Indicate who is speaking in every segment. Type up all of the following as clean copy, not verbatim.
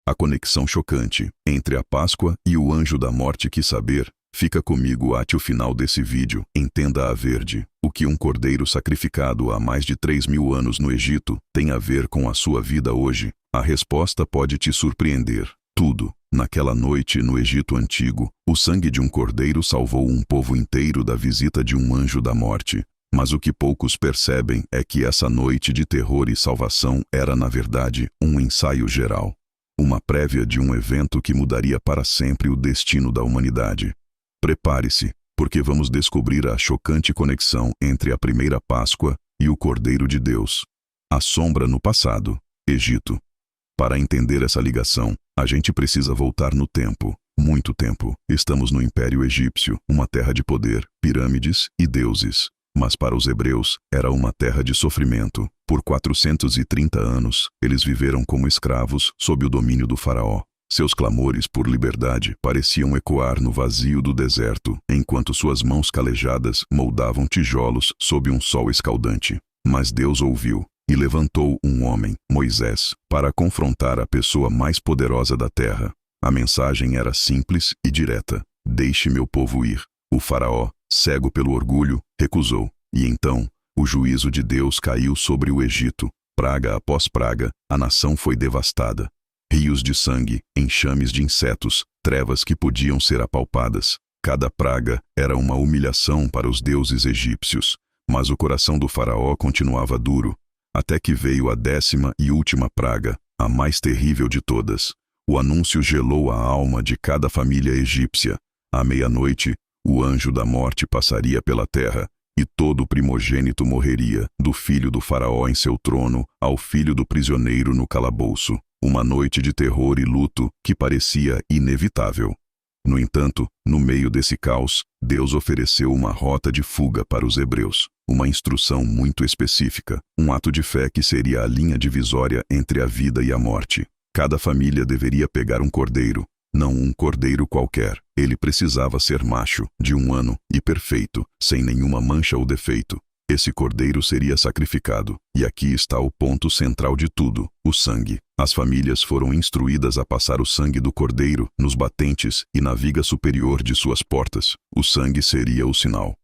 Speaker 1: A conexão chocante entre a Páscoa e o anjo da morte. Quis saber? Fica comigo até o final desse vídeo. Entenda a verde. O que um cordeiro sacrificado há mais de 3.000 anos no Egito tem a ver com a sua vida hoje? A resposta pode te surpreender. Tudo. Naquela noite no Egito Antigo, o sangue de um cordeiro salvou um povo inteiro da visita de um anjo da morte. Mas o que poucos percebem é que essa noite de terror e salvação era, na verdade, um ensaio geral. Uma prévia de um evento que mudaria para sempre o destino da humanidade. Prepare-se, porque vamos descobrir a chocante conexão entre a primeira Páscoa e o Cordeiro de Deus. A sombra no passado, Egito. Para entender essa ligação, a gente precisa voltar no tempo, muito tempo. Estamos no Império Egípcio, uma terra de poder, pirâmides e deuses. Mas para os hebreus, era uma terra de sofrimento. Por 430 anos, eles viveram como escravos sob o domínio do faraó. Seus clamores por liberdade pareciam ecoar no vazio do deserto, enquanto suas mãos calejadas moldavam tijolos sob um sol escaldante. Mas Deus ouviu e levantou um homem, Moisés, para confrontar a pessoa mais poderosa da terra. A mensagem era simples e direta: deixe meu povo ir. O faraó, cego pelo orgulho, recusou. E então, o juízo de Deus caiu sobre o Egito. Praga após praga, a nação foi devastada. Rios de sangue, enxames de insetos, trevas que podiam ser apalpadas. Cada praga era uma humilhação para os deuses egípcios. Mas o coração do faraó continuava duro, até que veio a 10ª e última praga, a mais terrível de todas. O anúncio gelou a alma de cada família egípcia. À meia-noite, o anjo da morte passaria pela terra, e todo primogênito morreria, do filho do faraó em seu trono ao filho do prisioneiro no calabouço. Uma noite de terror e luto que parecia inevitável. No entanto, no meio desse caos, Deus ofereceu uma rota de fuga para os hebreus. Uma instrução muito específica, um ato de fé que seria a linha divisória entre a vida e a morte. Cada família deveria pegar um cordeiro. Não um cordeiro qualquer. Ele precisava ser macho, de 1 ano, e perfeito, sem nenhuma mancha ou defeito. Esse cordeiro seria sacrificado. E aqui está o ponto central de tudo: o sangue. As famílias foram instruídas a passar o sangue do cordeiro nos batentes e na viga superior de suas portas. O sangue seria o sinal.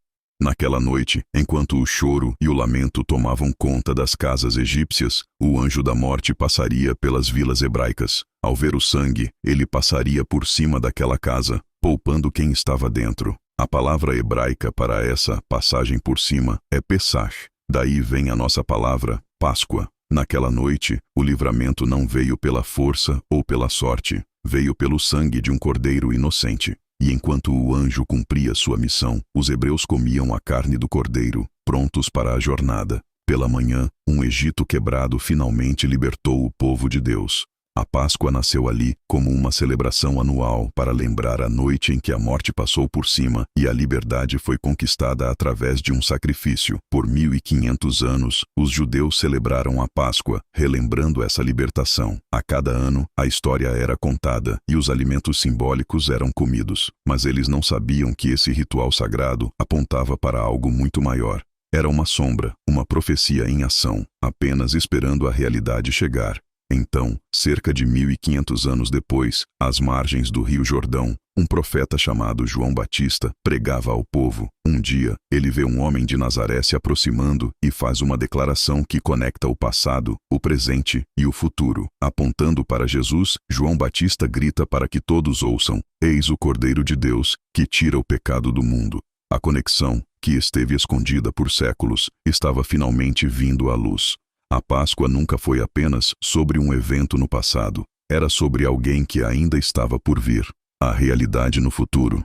Speaker 1: Naquela noite, enquanto o choro e o lamento tomavam conta das casas egípcias, o anjo da morte passaria pelas vilas hebraicas. Ao ver o sangue, ele passaria por cima daquela casa, poupando quem estava dentro. A palavra hebraica para essa passagem por cima é Pesach. Daí vem a nossa palavra, Páscoa. Naquela noite, o livramento não veio pela força ou pela sorte, veio pelo sangue de um cordeiro inocente. E enquanto o anjo cumpria sua missão, os hebreus comiam a carne do cordeiro, prontos para a jornada. Pela manhã, um Egito quebrado finalmente libertou o povo de Deus. A Páscoa nasceu ali como uma celebração anual para lembrar a noite em que a morte passou por cima e a liberdade foi conquistada através de um sacrifício. Por 1.500 anos, os judeus celebraram a Páscoa, relembrando essa libertação. A cada ano, a história era contada e os alimentos simbólicos eram comidos. Mas eles não sabiam que esse ritual sagrado apontava para algo muito maior. Era uma sombra, uma profecia em ação, apenas esperando a realidade chegar. Então, cerca de 1.500 anos depois, às margens do Rio Jordão, um profeta chamado João Batista pregava ao povo. Um dia, ele vê um homem de Nazaré se aproximando e faz uma declaração que conecta o passado, o presente e o futuro. Apontando para Jesus, João Batista grita para que todos ouçam: "Eis o Cordeiro de Deus, que tira o pecado do mundo." A conexão, que esteve escondida por séculos, estava finalmente vindo à luz. A Páscoa nunca foi apenas sobre um evento no passado. Era sobre alguém que ainda estava por vir. A realidade no futuro.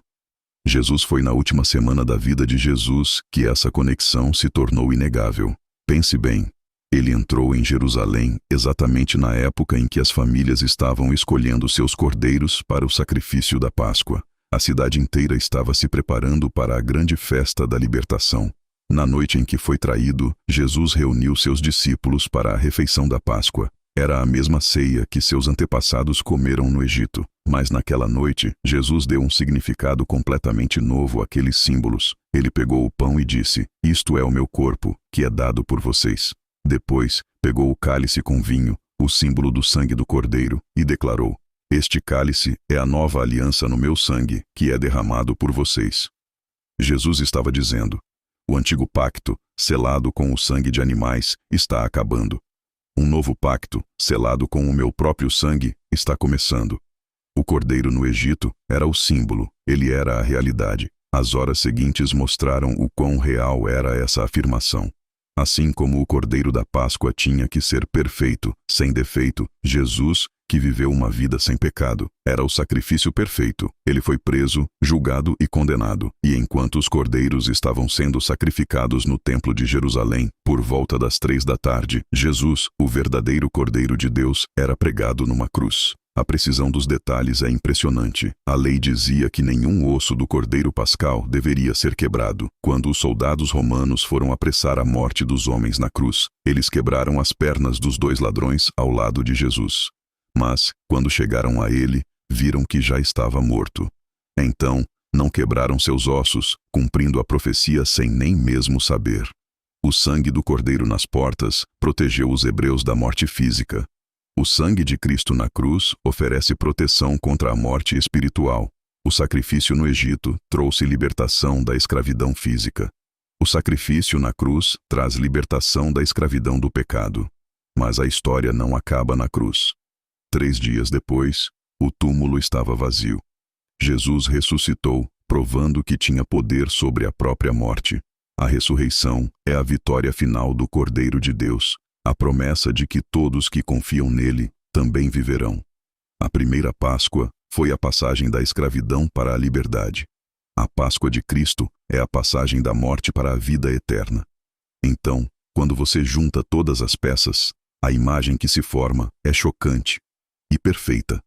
Speaker 1: Jesus foi na última semana da vida de Jesus que essa conexão se tornou inegável. Pense bem. Ele entrou em Jerusalém exatamente na época em que as famílias estavam escolhendo seus cordeiros para o sacrifício da Páscoa. A cidade inteira estava se preparando para a grande festa da libertação. Na noite em que foi traído, Jesus reuniu seus discípulos para a refeição da Páscoa. Era a mesma ceia que seus antepassados comeram no Egito. Mas naquela noite, Jesus deu um significado completamente novo àqueles símbolos. Ele pegou o pão e disse: "Isto é o meu corpo, que é dado por vocês." Depois, pegou o cálice com vinho, o símbolo do sangue do Cordeiro, e declarou: Este cálice é a nova aliança no meu sangue, que é derramado por vocês. Jesus estava dizendo: o antigo pacto, selado com o sangue de animais, está acabando. Um novo pacto, selado com o meu próprio sangue, está começando. O cordeiro no Egito era o símbolo, ele era a realidade. As horas seguintes mostraram o quão real era essa afirmação. Assim como o cordeiro da Páscoa tinha que ser perfeito, sem defeito, Jesus, que viveu uma vida sem pecado, era o sacrifício perfeito. Ele foi preso, julgado e condenado. E enquanto os cordeiros estavam sendo sacrificados no templo de Jerusalém, por volta das 3 da tarde, Jesus, o verdadeiro Cordeiro de Deus, era pregado numa cruz. A precisão dos detalhes é impressionante. A lei dizia que nenhum osso do cordeiro pascal deveria ser quebrado. Quando os soldados romanos foram apressar a morte dos homens na cruz, eles quebraram as pernas dos 2 ladrões ao lado de Jesus. Mas, quando chegaram a ele, viram que já estava morto. Então, não quebraram seus ossos, cumprindo a profecia sem nem mesmo saber. O sangue do cordeiro nas portas protegeu os hebreus da morte física. O sangue de Cristo na cruz oferece proteção contra a morte espiritual. O sacrifício no Egito trouxe libertação da escravidão física. O sacrifício na cruz traz libertação da escravidão do pecado. Mas a história não acaba na cruz. 3 dias depois, o túmulo estava vazio. Jesus ressuscitou, provando que tinha poder sobre a própria morte. A ressurreição é a vitória final do Cordeiro de Deus, a promessa de que todos que confiam nele também viverão. A primeira Páscoa foi a passagem da escravidão para a liberdade. A Páscoa de Cristo é a passagem da morte para a vida eterna. Então, quando você junta todas as peças, a imagem que se forma é chocante e perfeita.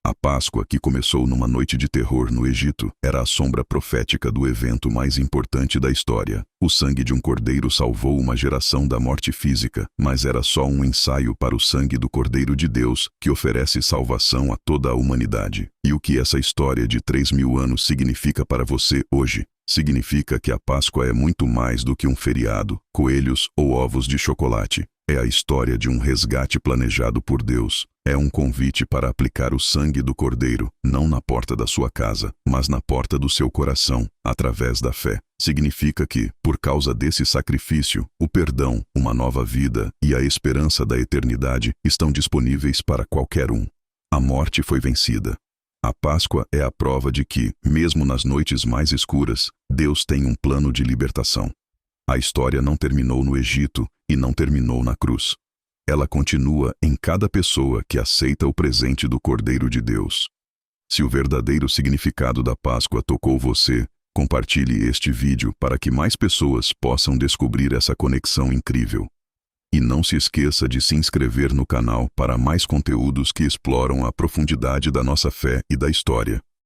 Speaker 1: A Páscoa, que começou numa noite de terror no Egito, era a sombra profética do evento mais importante da história. O sangue de um cordeiro salvou uma geração da morte física, mas era só um ensaio para o sangue do Cordeiro de Deus, que oferece salvação a toda a humanidade. E o que essa história de 3.000 anos significa para você hoje? Significa que a Páscoa é muito mais do que um feriado, coelhos ou ovos de chocolate. É a história de um resgate planejado por Deus. É um convite para aplicar o sangue do Cordeiro, não na porta da sua casa, mas na porta do seu coração, através da fé. Significa que, por causa desse sacrifício, o perdão, uma nova vida e a esperança da eternidade estão disponíveis para qualquer um. A morte foi vencida. A Páscoa é a prova de que, mesmo nas noites mais escuras, Deus tem um plano de libertação. A história não terminou no Egito e não terminou na cruz. Ela continua em cada pessoa que aceita o presente do Cordeiro de Deus. Se o verdadeiro significado da Páscoa tocou você, compartilhe este vídeo para que mais pessoas possam descobrir essa conexão incrível. E não se esqueça de se inscrever no canal para mais conteúdos que exploram a profundidade da nossa fé e da história.